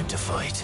to fight.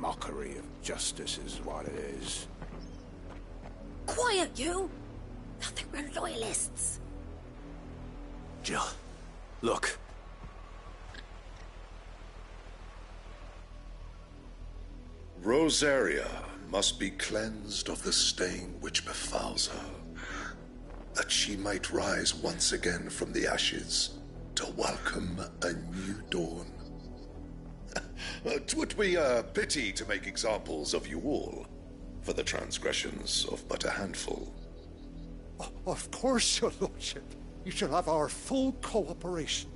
Mockery of justice is what it is. Quiet, you! I think we're loyalists. Jill, look. Rosaria must be cleansed of the stain which befouls her, that she might rise once again from the ashes to welcome a new dawn. 'Twould be a pity to make examples of you all, for the transgressions of but a handful. Of course, your lordship. You shall have our full cooperation.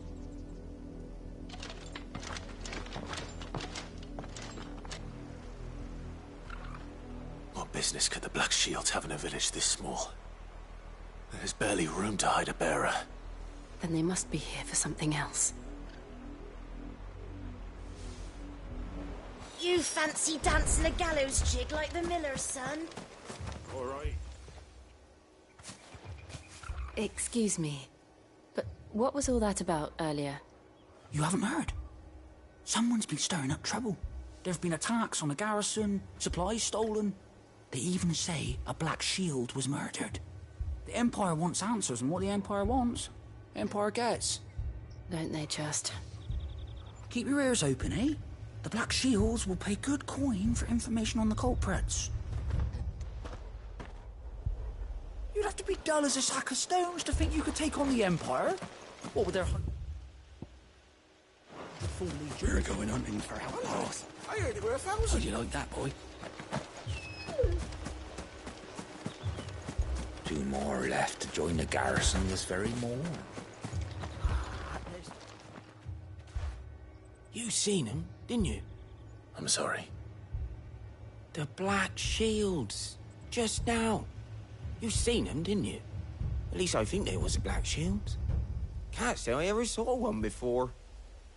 What business could the Black Shields have in a village this small? There's barely room to hide a bearer. Then they must be here for something else. You fancy dancing a gallows jig like the miller's son? All right. Excuse me, but what was all that about earlier? You haven't heard? Someone's been stirring up trouble. There have been attacks on the garrison, supplies stolen. They even say a Black Shield was murdered. The Empire wants answers, and what the Empire wants, Empire gets. Don't they just? Keep your ears open, eh? The Black Shields will pay good coin for information on the culprits. You'd have to be dull as a sack of stones to think you could take on the Empire. What with their... We're going hunting for Hellmouth. I heard there were 1,000. How'd you like that, boy? 2 more left to join the garrison this very morning. You seen him, didn't you? I'm sorry. The Black Shields. Just now. You seen them, didn't you? At least I think they was the Black Shields. Can't say I ever saw one before.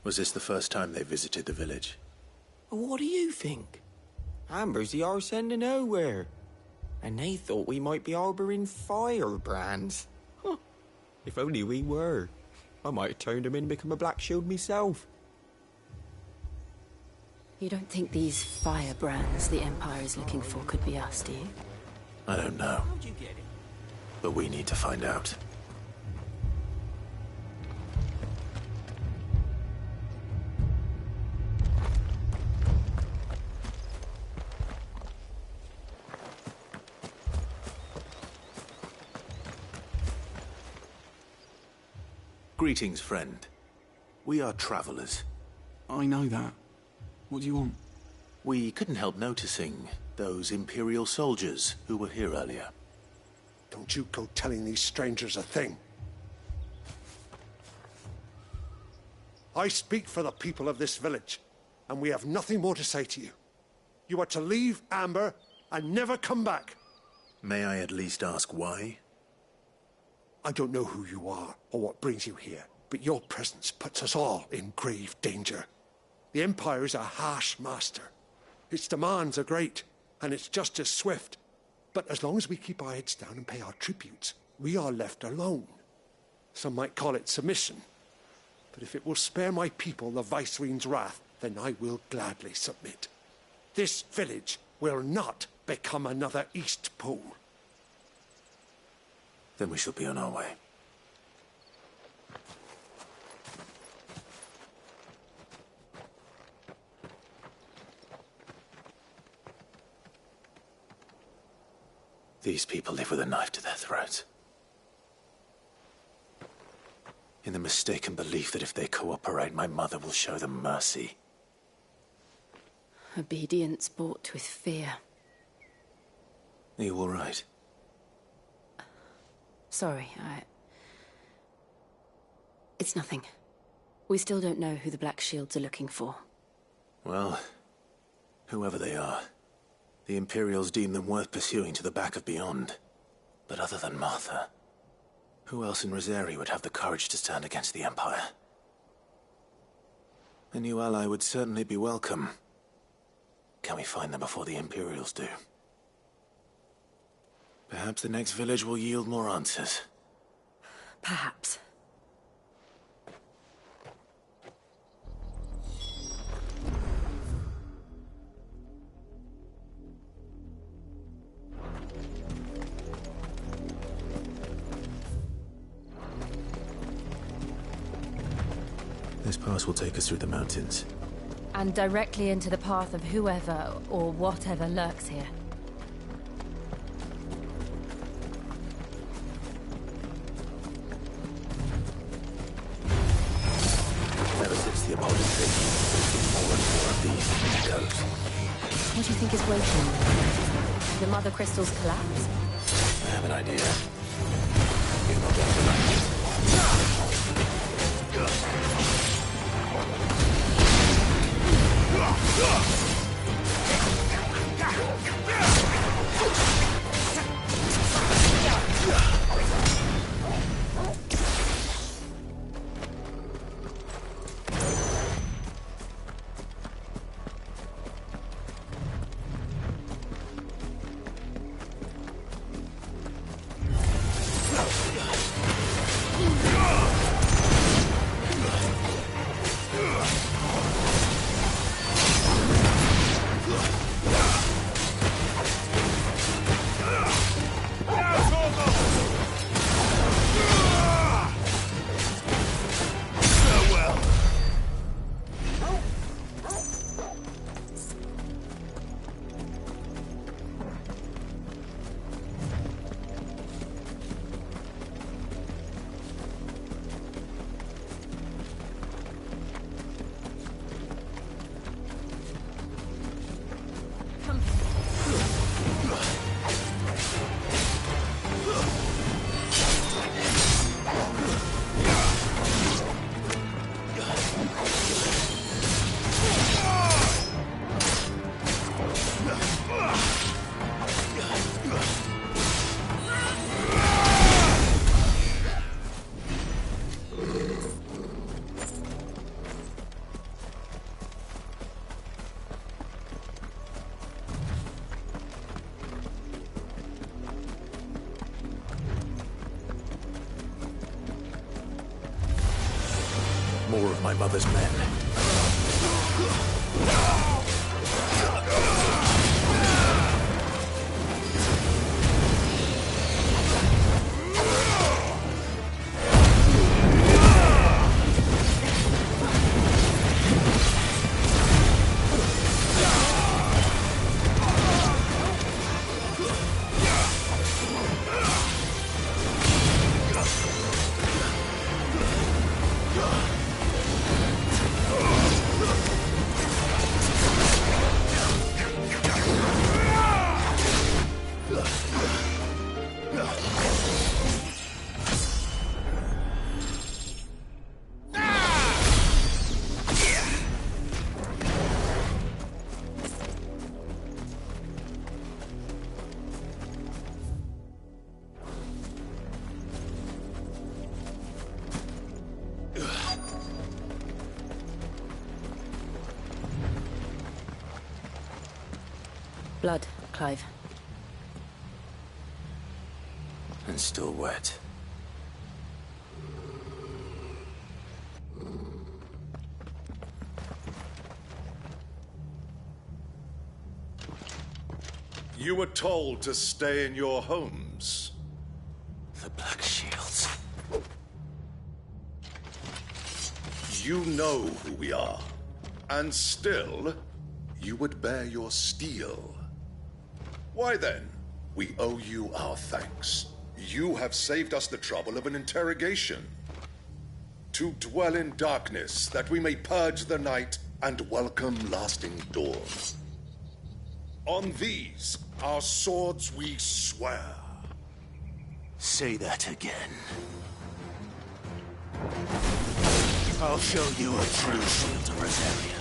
Was this the first time they visited the village? Well, what do you think? Amber's the arse end of nowhere. And they thought we might be harbouring firebrands. Huh. If only we were. I might have turned them in and become a Black Shield myself. You don't think these firebrands the Empire is looking for could be us, do you? I don't know. How'd you get it? But we need to find out. Greetings, friend. We are travelers. I know that. What do you want? We couldn't help noticing those Imperial soldiers who were here earlier. Don't you go telling these strangers a thing. I speak for the people of this village, and we have nothing more to say to you. You are to leave Amber and never come back. May I at least ask why? I don't know who you are or what brings you here, but your presence puts us all in grave danger. The Empire is a harsh master. Its demands are great, and its justice swift. But as long as we keep our heads down and pay our tributes, we are left alone. Some might call it submission. But if it will spare my people the Viceroy's wrath, then I will gladly submit. This village will not become another Eastpool. Then we shall be on our way. These people live with a knife to their throats. In the mistaken belief that if they cooperate, my mother will show them mercy. Obedience bought with fear. Are you all right? Sorry, It's nothing. We still don't know who the Black Shields are looking for. Well, whoever they are, the Imperials deem them worth pursuing to the back of beyond. But other than Martha, who else in Rosari would have the courage to stand against the Empire? A new ally would certainly be welcome. Can we find them before the Imperials do? Perhaps the next village will yield more answers. Perhaps. This pass will take us through the mountains. And directly into the path of whoever or whatever lurks here. Ever since the Apollo more and more of these echoes. What do you think is waiting? The Mother Crystal's collapse? I have an idea. You're not going to like it. more of my mother's men. Blood, Clive. And still wet. You were told to stay in your homes. The Black Shields. You know who we are. And still, you would bear your steel. Why then, we owe you our thanks. You have saved us the trouble of an interrogation. To dwell in darkness, that we may purge the night and welcome lasting dawn. On these, our swords we swear. Say that again. I'll show you a true shield of Rosaria.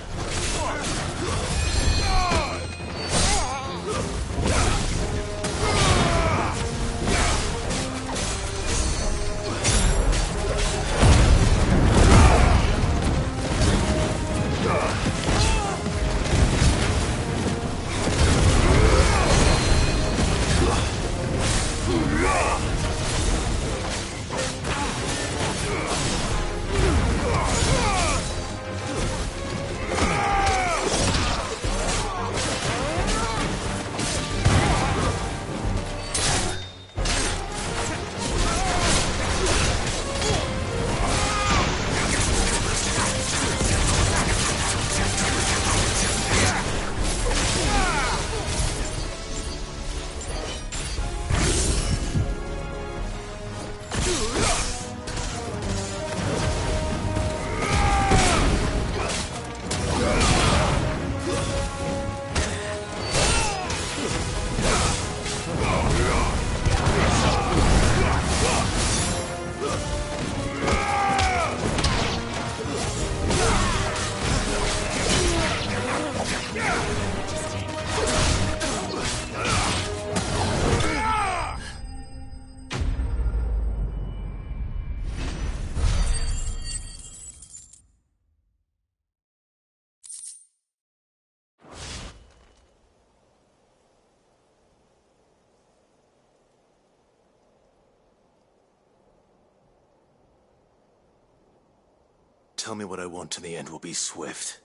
Tell me what I want and the end will be swift.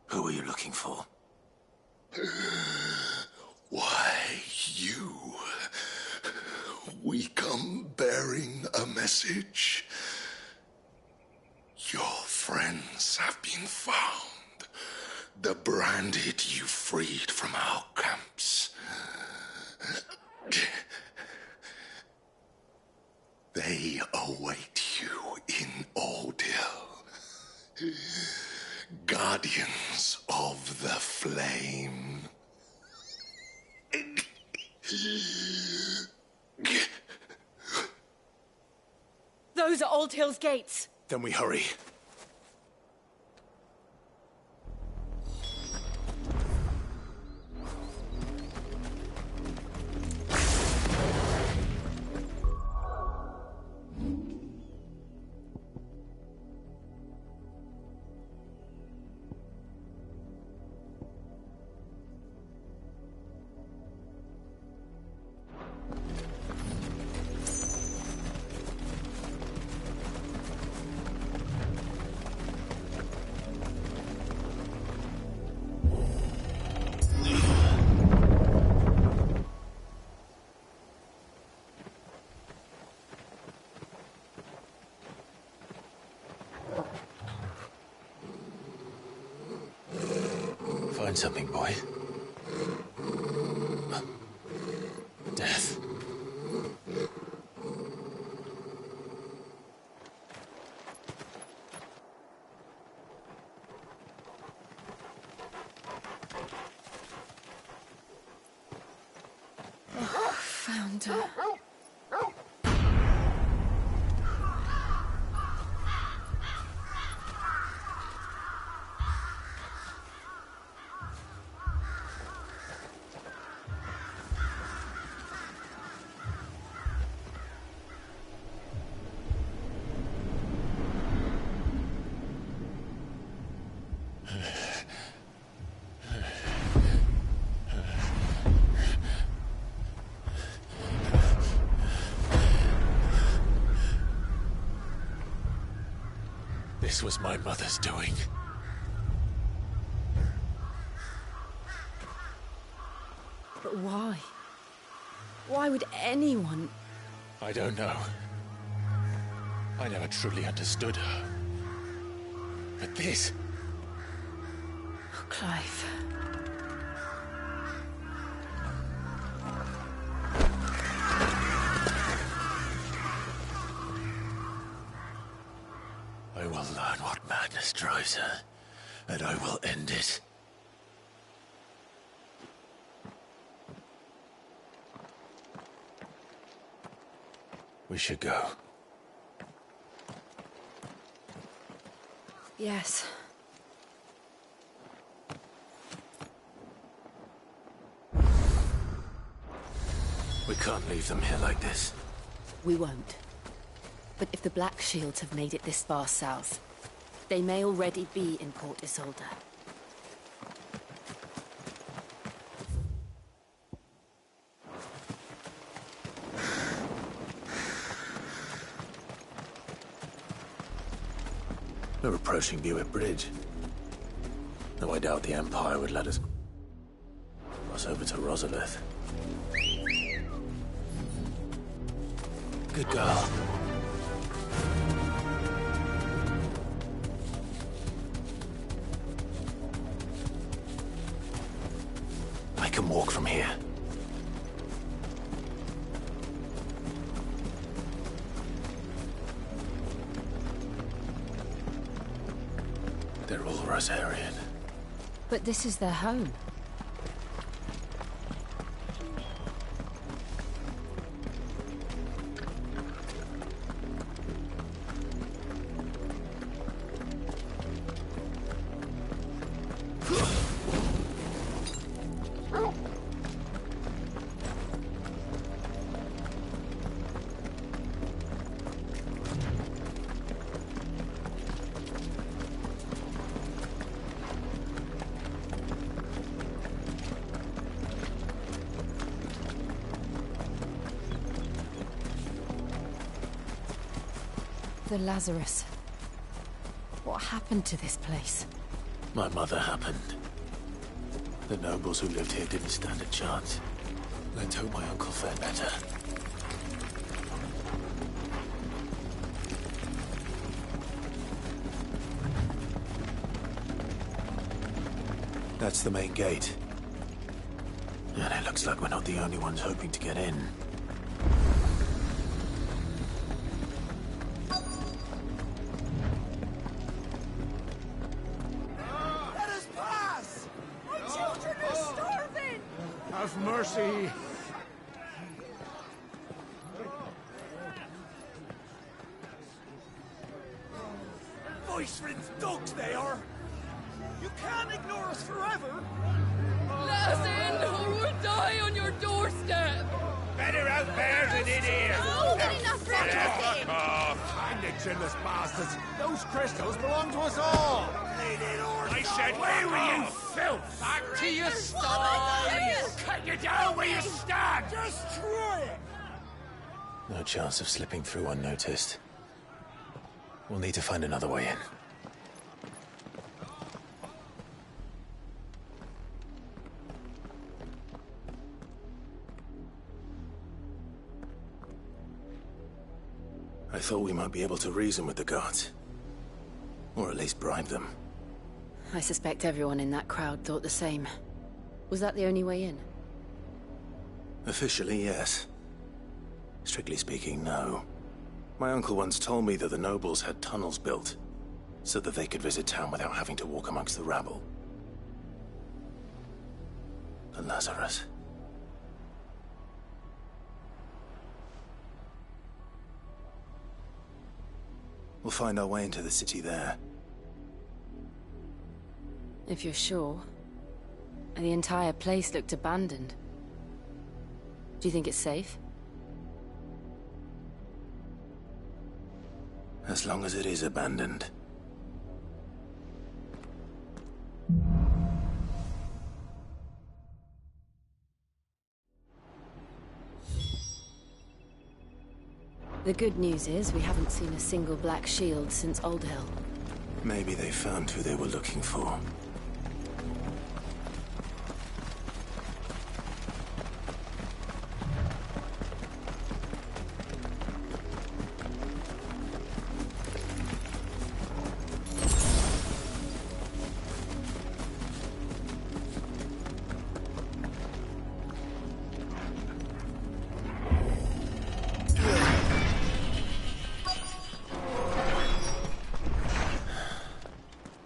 Who are you looking for? Why, you. We come bearing a message. Your friends have been found. The branded you freed from our camps. They await you in Ordeal. Guardians of the Flame. Those are Old Hill's gates. Then we hurry. find something, boy. Death. Found her. This was my mother's doing. But why? Why would anyone... I don't know. I never truly understood her. But this... Oh, Clive. I will learn what madness drives her, and I will end it. We should go. Yes. We can't leave them here like this. We won't. But if the Black Shields have made it this far south, they may already be in Port Isolde. We're approaching Buick Bridge. Though I doubt the Empire would let us cross over to Rosalith. Good girl. I can walk from here. They're all Rosarian. But this is their home. The Lazarus. What happened to this place? My mother happened. The nobles who lived here didn't stand a chance. Let's hope my uncle fared better. That's the main gate. And it looks like we're not the only ones hoping to get in. Have mercy. Voice-ridden dogs they are! You can't ignore us forever! Let us in, or we'll die on your doorstep! Better out there than in here. More than enough room to Fuck off. Find the chinless bastards! Those crystals belong to us all! I said, where were you, filth? Back to your stalls. Cut you down where you stand. Just try it! No chance of slipping through unnoticed. We'll need to find another way in. I thought we might be able to reason with the guards. Or at least bribe them. I suspect everyone in that crowd thought the same. Was that the only way in? Officially, yes. Strictly speaking, no. My uncle once told me that the nobles had tunnels built, so that they could visit town without having to walk amongst the rabble. And Lazarus. We'll find our way into the city there. If you're sure. The entire place looked abandoned. Do you think it's safe? As long as it is abandoned. The good news is we haven't seen a single black shield since Old Hill. Maybe they found who they were looking for.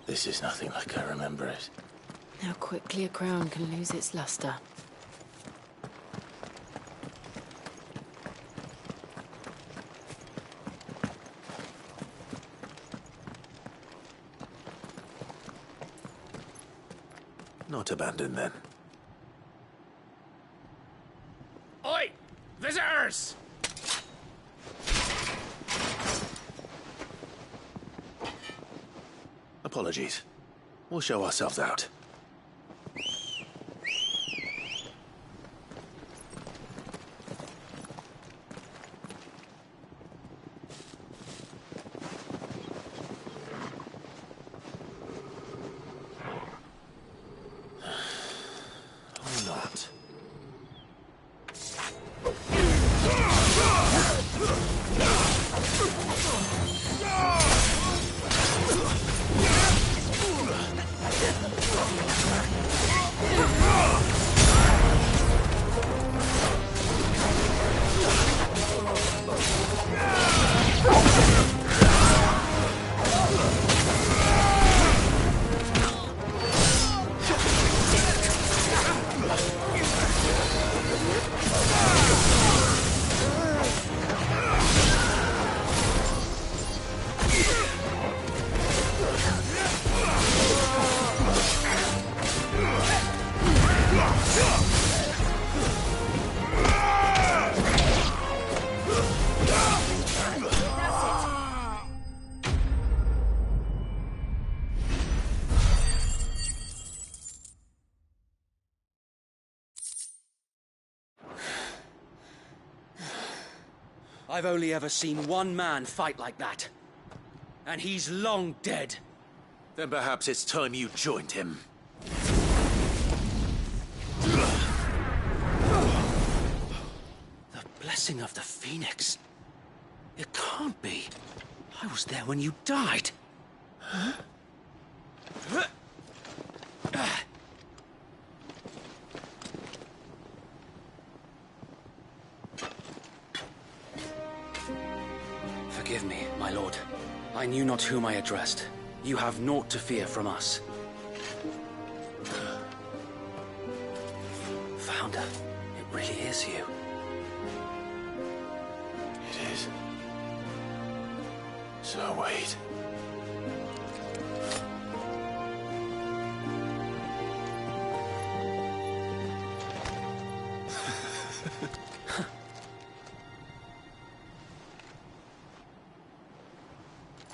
This is nothing like I remember it. How quickly a crown can lose its luster. Not abandoned, then. Oi! Visitors! Apologies. We'll show ourselves out. Or not. I've only ever seen one man fight like that. And he's long dead. Then perhaps it's time you joined him. The blessing of the Phoenix. It can't be. I was there when you died. Huh? Forgive me, my lord. I knew not whom I addressed. You have naught to fear from us. Founder, it really is you. It is. So wait.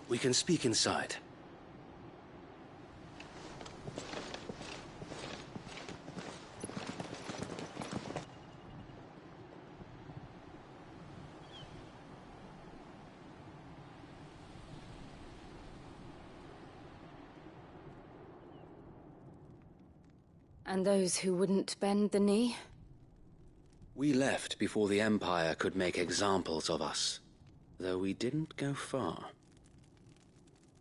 We can speak inside. And those who wouldn't bend the knee? We left before the Empire could make examples of us, though we didn't go far.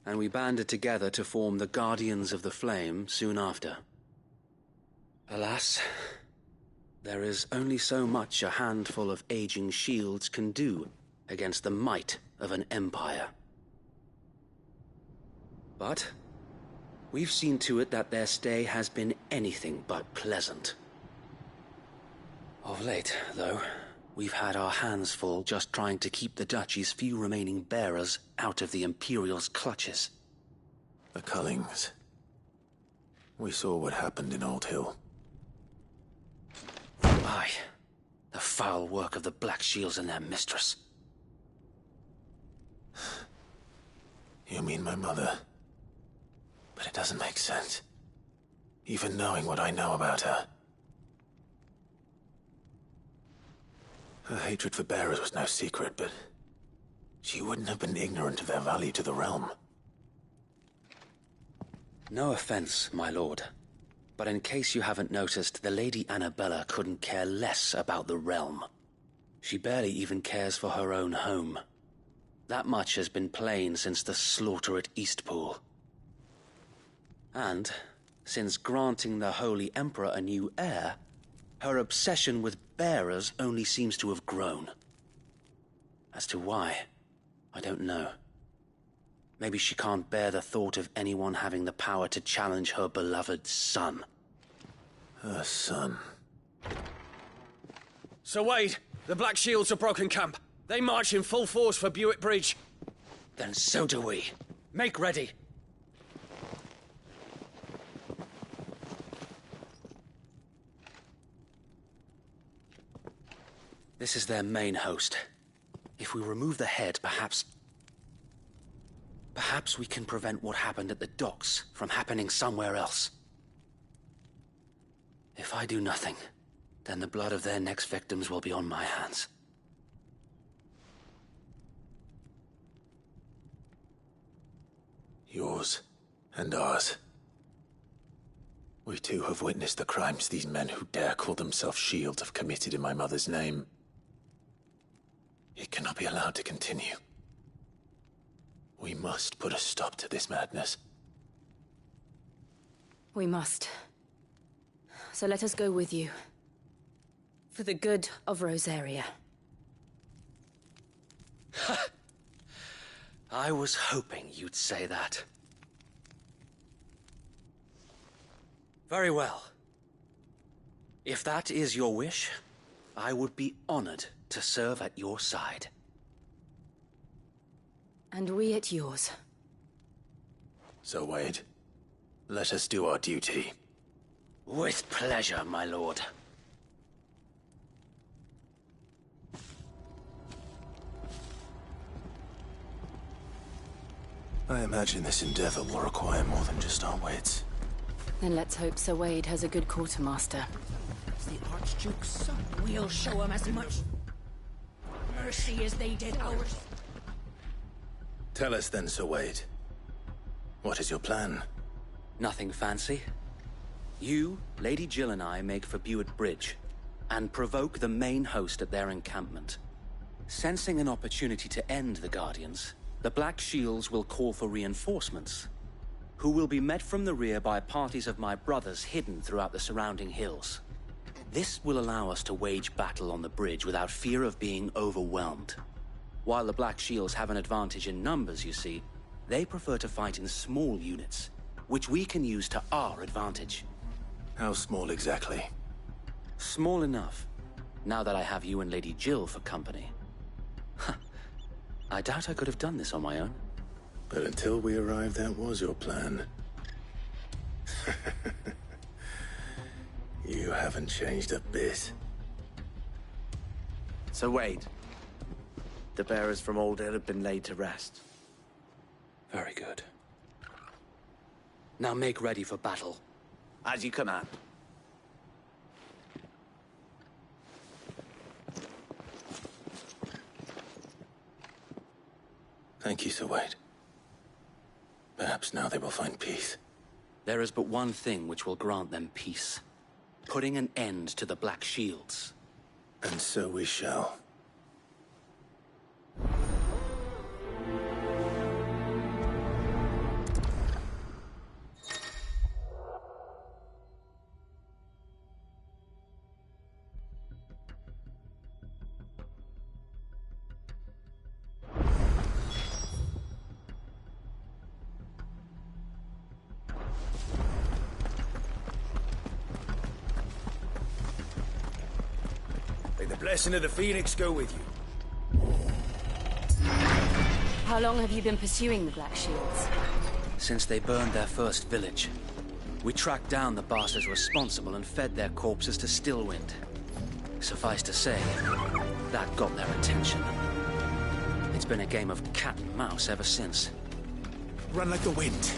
and we banded together to form the Guardians of the Flame soon after. Alas, there is only so much a handful of aging shields can do against the might of an empire. But we've seen to it that their stay has been anything but pleasant. Of late, though, we've had our hands full just trying to keep the Duchy's few remaining bearers out of the Imperial's clutches. The Cullings. We saw what happened in Old Hill. Aye, the foul work of the Black Shields and their mistress. You mean my mother? But it doesn't make sense. Even knowing what I know about her. Her hatred for bearers was no secret, but she wouldn't have been ignorant of their value to the realm. No offense, my lord, but in case you haven't noticed, the Lady Annabella couldn't care less about the realm. She barely even cares for her own home. That much has been plain since the slaughter at Eastpool. And, since granting the Holy Emperor a new heir, her obsession with bearers only seems to have grown. As to why, I don't know. Maybe she can't bear the thought of anyone having the power to challenge her beloved son. Her son. Sir Wade, the Black Shields have broken camp. They march in full force for Buick Bridge. Then so do we. Make ready. This is their main host. If we remove the head, perhaps we can prevent what happened at the docks from happening somewhere else. If I do nothing, then the blood of their next victims will be on my hands. Yours and ours. We too have witnessed the crimes these men who dare call themselves shields have committed in my mother's name. It cannot be allowed to continue. We must put a stop to this madness. We must. So let us go with you. For the good of Rosaria. I was hoping you'd say that. Very well. If that is your wish, I would be honored to serve at your side. And we at yours. So, Wade, let us do our duty. With pleasure, my lord. I imagine this endeavor will require more than just our wits. Then let's hope Sir Wade has a good quartermaster. It's the Archduke's son. We'll show him as much mercy as they did ours. Tell us then, Sir Wade. What is your plan? Nothing fancy. You, Lady Jill and I make for Buick Bridge, and provoke the main host at their encampment. Sensing an opportunity to end the Guardians, the Black Shields will call for reinforcements, who will be met from the rear by parties of my brothers hidden throughout the surrounding hills. This will allow us to wage battle on the bridge without fear of being overwhelmed. While the Black Shields have an advantage in numbers, you see, they prefer to fight in small units, which we can use to our advantage. How small exactly? Small enough, now that I have you and Lady Jill for company. I doubt I could have done this on my own. But until we arrived, that was your plan. You haven't changed a bit. So Wade, the bearers from Old Hill have been laid to rest. Very good. Now make ready for battle. As you command. Thank you, Sir Wade. Perhaps now they will find peace. There is but one thing which will grant them peace. Putting an end to the Black Shields. And so we shall. The blessing of the Phoenix go with you. How long have you been pursuing the Black Shields? Since they burned their first village. We tracked down the bastards responsible and fed their corpses to Stillwind. Suffice to say, that got their attention. It's been a game of cat and mouse ever since. Run like the wind.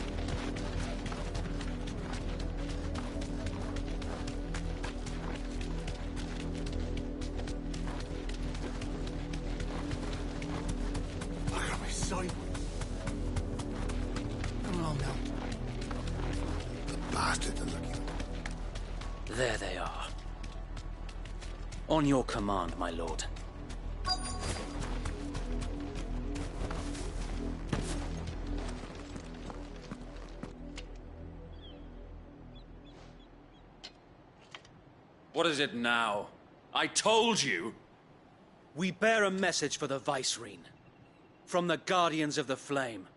Look at me sideways. Come along now. The bastards are looking. There they are. On your command, my lord. What is it now? I told you! We bear a message for the Vicereine. From the Guardians of the Flame.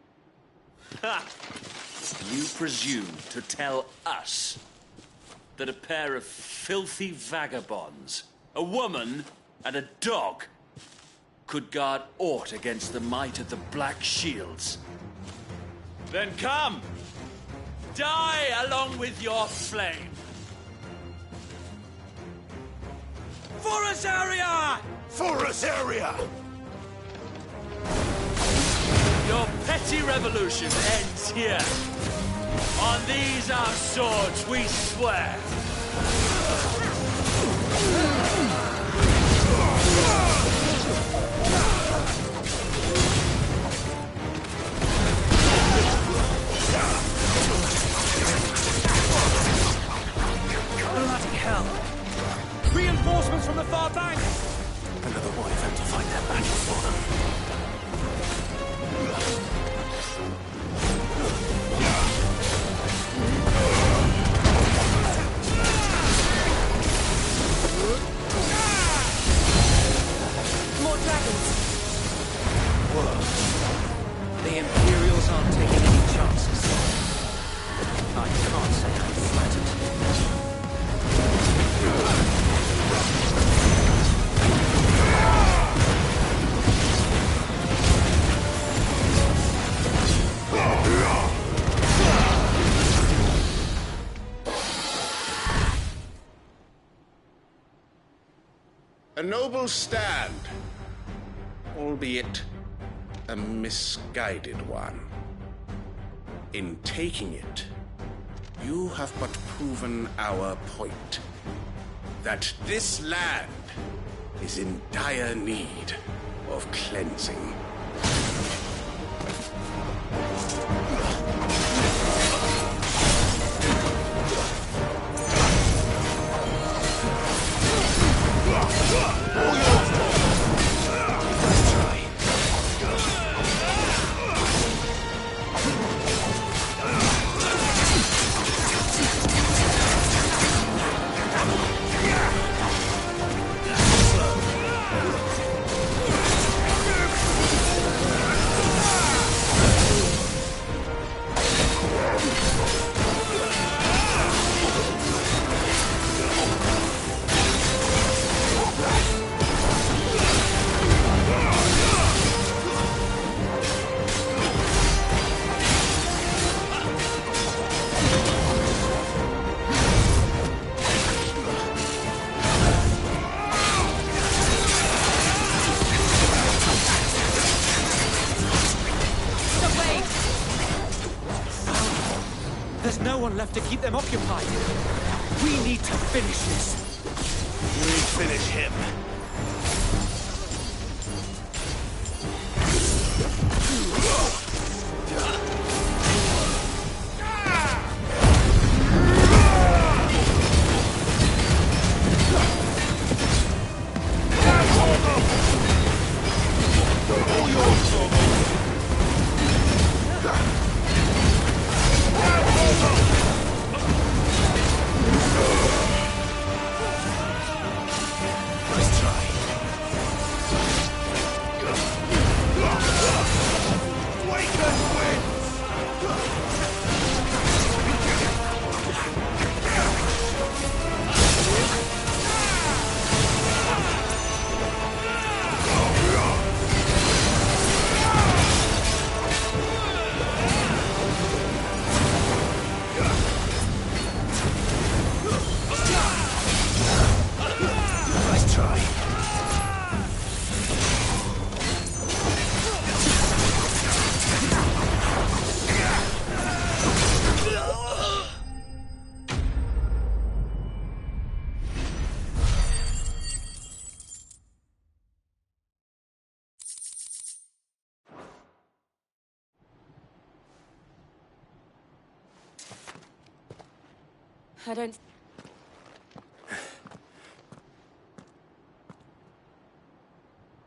Ha! You presume to tell us that a pair of filthy vagabonds, a woman and a dog, could guard aught against the might of the Black Shields? Then come! Die along with your flame! For Azaria! For Azaria! Your petty revolution ends here. On these our swords we swear. Bloody hell! Reinforcements from the far bank! Another way for them to fight their battle for them. More dragons! Whoa. The Imperials aren't taking any chances. I can't say I'm flattered. A noble stand, albeit a misguided one. In taking it, you have but proven our point. That this land is in dire need of cleansing. There's no one left to keep them occupied. We need to finish this. We finish him. Nice try. I don't...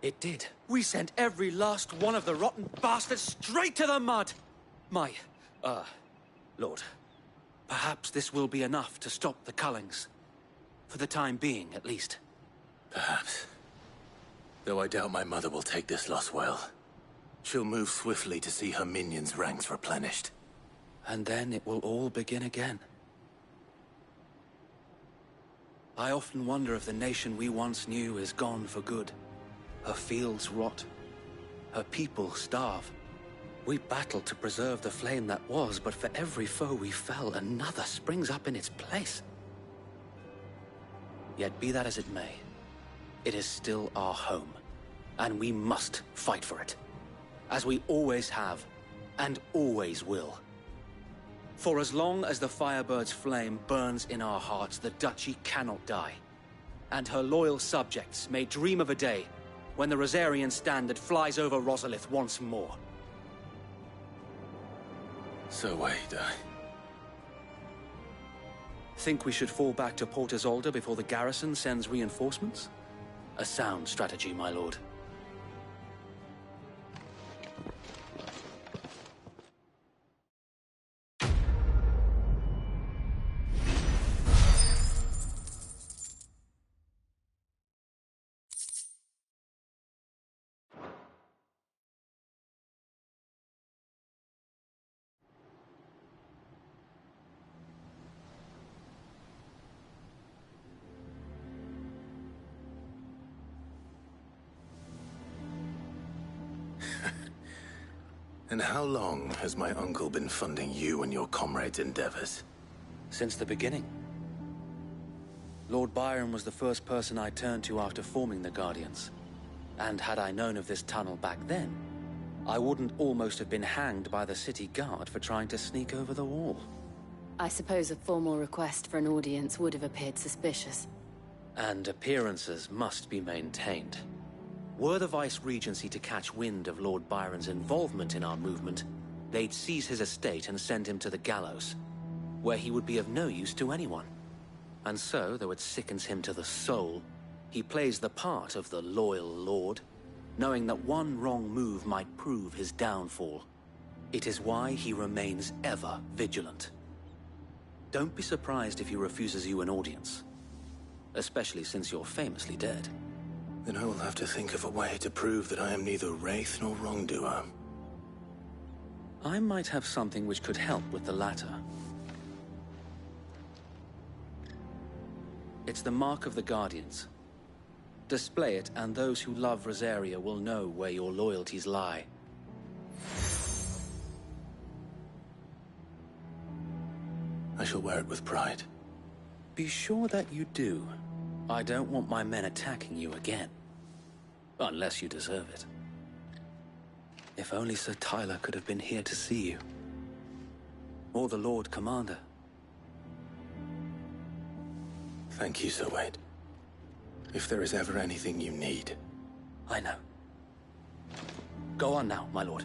It did. We sent every last one of the rotten bastards straight to the mud! Lord, perhaps this will be enough to stop the Cullings. For the time being, at least. Perhaps. Though I doubt my mother will take this loss well. She'll move swiftly to see her minions' ranks replenished. And then it will all begin again. I often wonder if the nation we once knew is gone for good. Her fields rot. Her people starve. We battled to preserve the flame that was, but for every foe we fell, another springs up in its place. Yet be that as it may, it is still our home, and we must fight for it. As we always have, and always will. For as long as the Firebird's flame burns in our hearts, the Duchy cannot die. And her loyal subjects may dream of a day when the Rosarian standard flies over Rosalith once more. So wait, Think we should fall back to Port Isolde before the garrison sends reinforcements? A sound strategy, my lord. And how long has my uncle been funding you and your comrades' endeavors? Since the beginning. Lord Byron was the first person I turned to after forming the Guardians. And had I known of this tunnel back then, I wouldn't almost have been hanged by the city guard for trying to sneak over the wall. I suppose a formal request for an audience would have appeared suspicious. And appearances must be maintained. Were the Vice-Regency to catch wind of Lord Byron's involvement in our movement, they'd seize his estate and send him to the gallows, where he would be of no use to anyone. And so, though it sickens him to the soul, he plays the part of the loyal lord, knowing that one wrong move might prove his downfall. It is why he remains ever vigilant. Don't be surprised if he refuses you an audience, especially since you're famously dead. Then I will have to think of a way to prove that I am neither wraith nor wrongdoer. I might have something which could help with the latter. It's the Mark of the Guardians. Display it, and those who love Rosaria will know where your loyalties lie. I shall wear it with pride. Be sure that you do. I don't want my men attacking you again. Unless you deserve it. If only Sir Tyler could have been here to see you. Or the Lord Commander. Thank you, Sir Wade. If there is ever anything you need. I know. Go on now, my lord.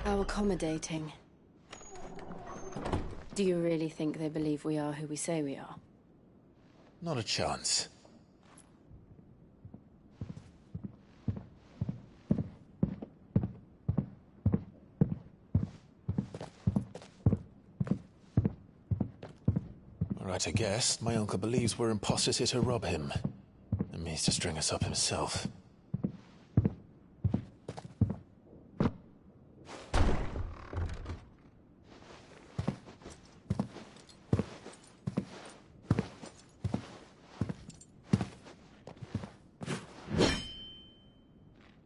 How accommodating. Do you really think they believe we are who we say we are? Not a chance. All right, I guess. My uncle believes we're imposters here to rob him. And means to string us up himself.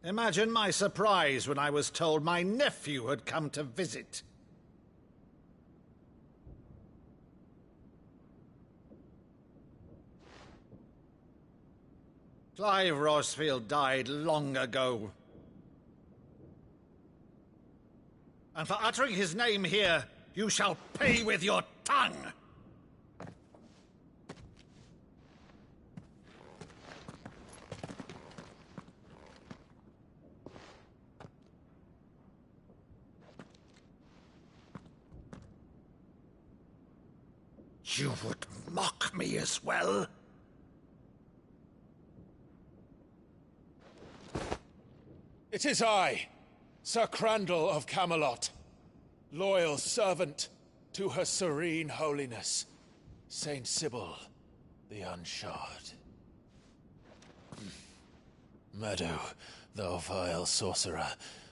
Imagine my surprise when I was told my nephew had come to visit. Clive Rosfield died long ago. And for uttering his name here, you shall pay with your tongue! You would mock me as well? It is I, Sir Crandall of Camelot, loyal servant to Her Serene Holiness, Saint Sybil the Unshod. Meadow, thou vile sorcerer,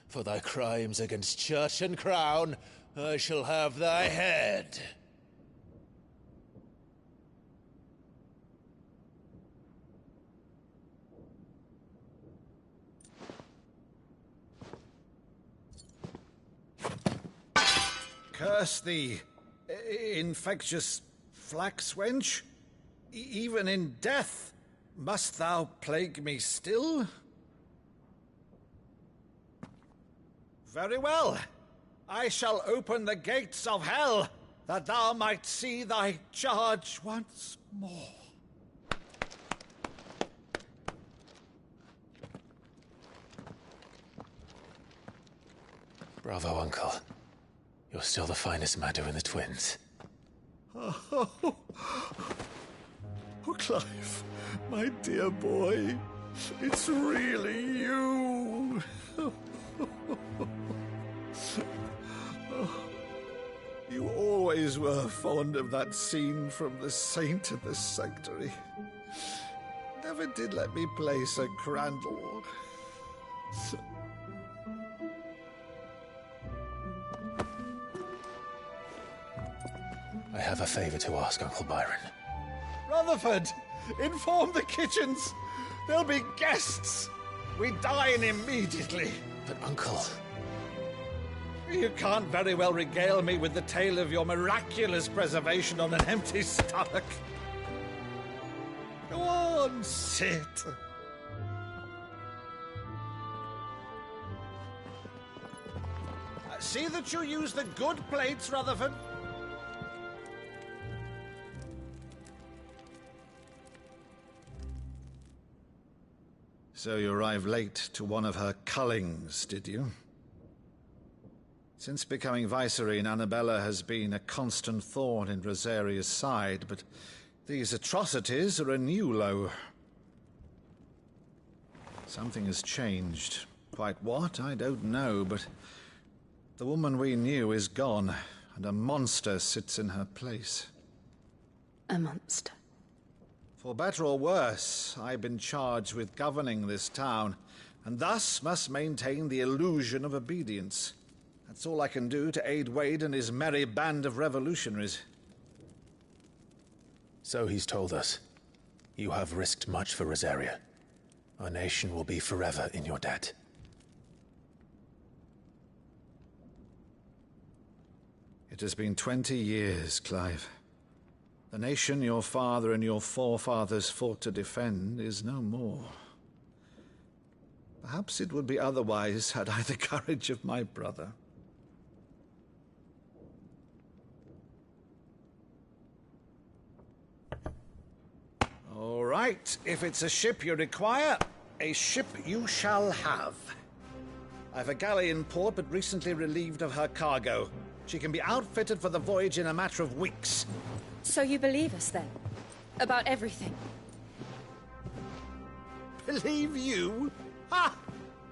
for thy crimes against church and crown, I shall have thy head. Curse thee, infectious flax wench. Even in death, must thou plague me still? Very well. I shall open the gates of hell, that thou might see thy charge once more. Bravo, Uncle. You're still the finest Maddu in the twins. Oh, Clive, my dear boy, it's really you. You always were fond of that scene from The Saint in the Sanctuary. Never did let me play Sir Crandall. I have a favor to ask, Uncle Byron. Rutherford, inform the kitchens. There'll be guests. We dine immediately. But, Uncle... You can't very well regale me with the tale of your miraculous preservation on an empty stomach. Go on, sit. See that you use the good plates, Rutherford. So you arrived late to one of her cullings, did you? Since becoming Vicereine, Annabella has been a constant thorn in Rosaria's side, but these atrocities are a new low. Something has changed. Quite what, I don't know, but the woman we knew is gone, and a monster sits in her place. A monster? For better or worse, I've been charged with governing this town, and thus must maintain the illusion of obedience. That's all I can do to aid Wade and his merry band of revolutionaries. So he's told us. You have risked much for Rosaria. Our nation will be forever in your debt. It has been 20 years, Clive. The nation your father and your forefathers fought to defend is no more. Perhaps it would be otherwise had I the courage of my brother. All right, if it's a ship you require, a ship you shall have. I've a galley in port, but recently relieved of her cargo. She can be outfitted for the voyage in a matter of weeks. So you believe us, then? About everything? Believe you? Ha!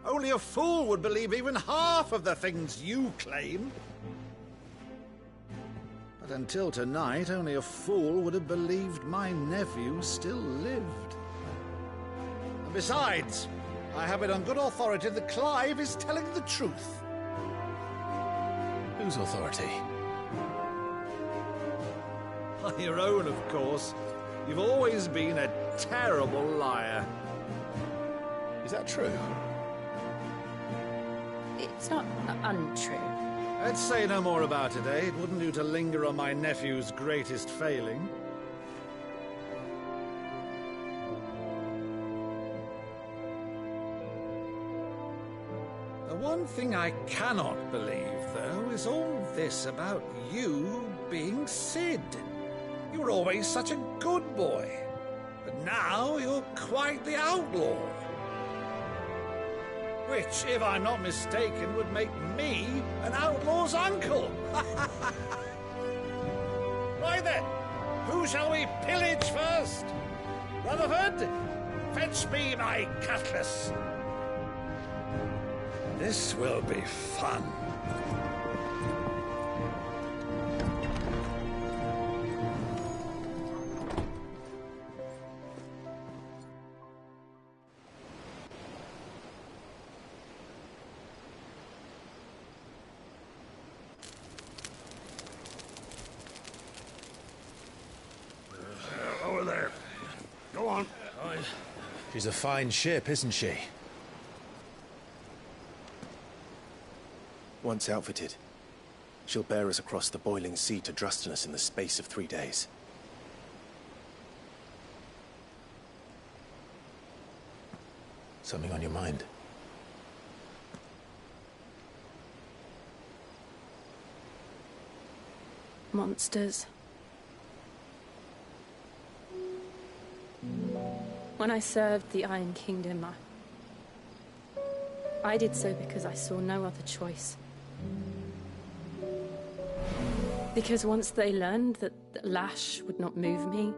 Only a fool would believe even half of the things you claim. But until tonight, only a fool would have believed my nephew still lived. And besides, I have it on good authority that Clive is telling the truth. Whose authority? Your own, of course. You've always been a terrible liar. Is that true? It's not untrue. Let's say no more about it, eh? It wouldn't do to linger on my nephew's greatest failing. one thing I cannot believe, though, is all this about you being Cid. You were always such a good boy, but now you're quite the outlaw. Which, if I'm not mistaken, would make me an outlaw's uncle. Why then, who shall we pillage first? Rutherford, fetch me my cutlass. This will be fun. Over there. Go on. She's a fine ship, isn't she? Once outfitted, she'll bear us across the boiling sea to Drustinus in the space of 3 days. Something on your mind? Monsters. When I served the Iron Kingdom, I did so because I saw no other choice. Because once they learned that the lash would not move me,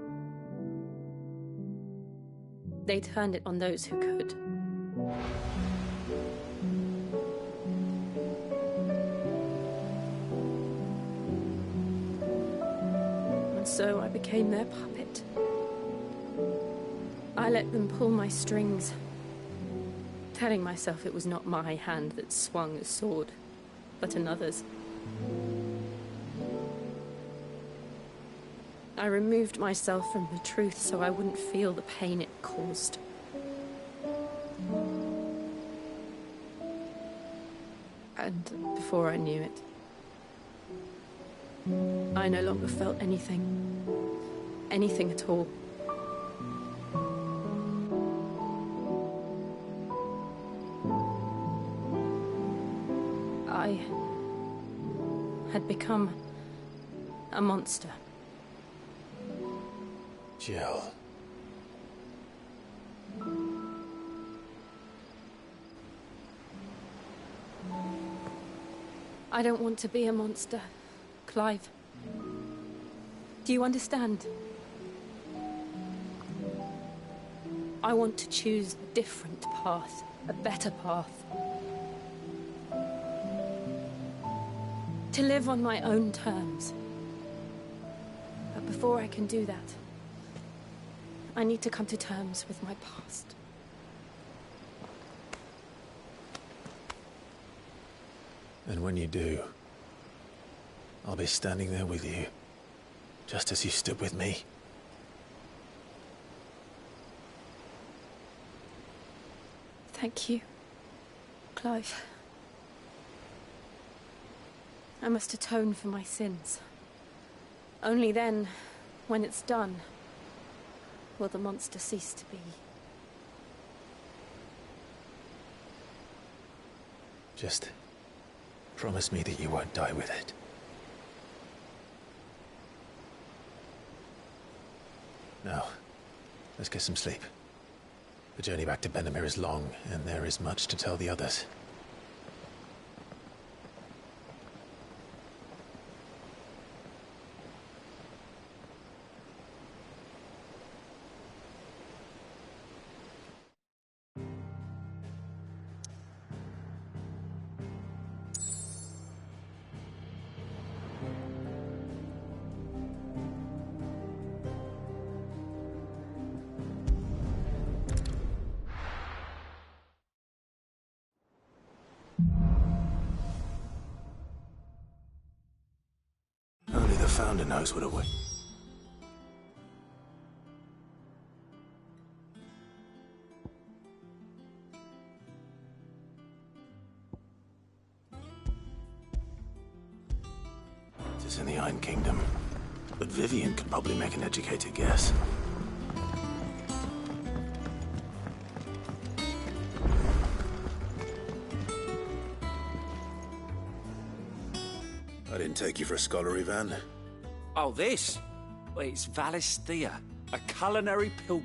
they turned it on those who could. And so I became their puppet. I let them pull my strings, telling myself it was not my hand that swung a sword, but another's. I removed myself from the truth so I wouldn't feel the pain it caused. And before I knew it, I no longer felt anything. Anything at all. I had become a monster. Jill. I don't want to be a monster, Clive. Do you understand? I want to choose a different path, a better path. To live on my own terms. But before I can do that, I need to come to terms with my past. And when you do, I'll be standing there with you, just as you stood with me. Thank you, Clive. I must atone for my sins. Only then, when it's done, will the monster cease to be. Just promise me that you won't die with it. Now, let's get some sleep. The journey back to Benamir is long, and there is much to tell the others. Only the Founder knows what awaits. It is in the Iron Kingdom, but Vivian could probably make an educated guess. I didn't take you for a scholar, Ivan. Oh, this? Well, it's Valisthea, a culinary pilgrimage.